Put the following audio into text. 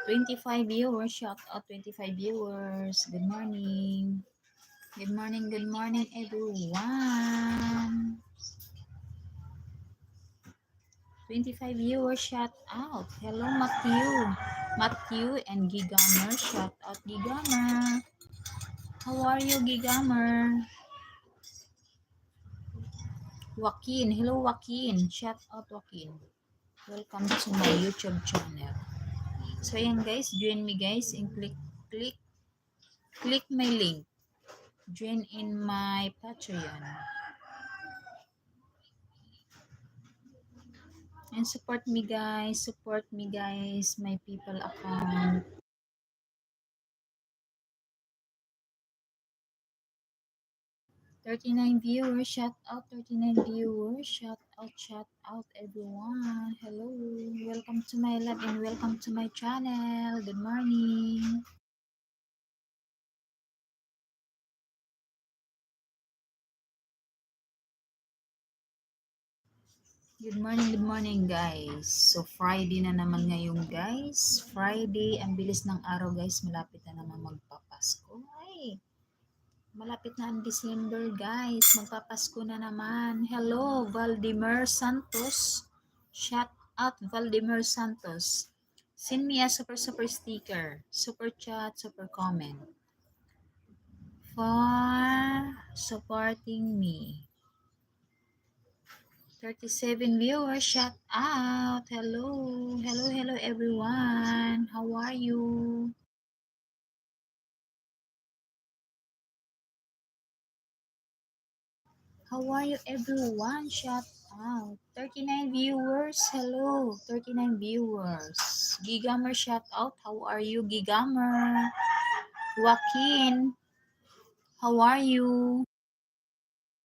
25 viewers. Shout out 25 viewers. Good morning. Good morning, everyone. 25 viewers, shout out. Hello, Matthew. Matthew and Gigamer, shout out, Gigamer. How are you, Gigamer? Joaquin, hello, Joaquin. Shout out, Joaquin. Welcome to my YouTube channel. So, ayan guys, join me guys and click my link. Join in my Patreon. And support me guys, my people account. 39 viewers, shout out 39 viewers, shout out everyone. Hello, welcome to my live and welcome to my channel. Good morning. Good morning guys. So Friday na naman ngayon guys. Friday, ang bilis ng araw guys. Malapit na naman magpapasko. Ay, malapit na ang December guys. Magpapasko na naman. Hello, Valdemar Santos. Shout out Valdemar Santos. Send me a super sticker, super chat, super comment for supporting me. 37 viewers, shout out. Hello everyone. How are you? How are you everyone? Shout out. 39 viewers. Hello, 39 viewers. Gigamer, shout out. How are you, Gigamer? Joaquin, how are you?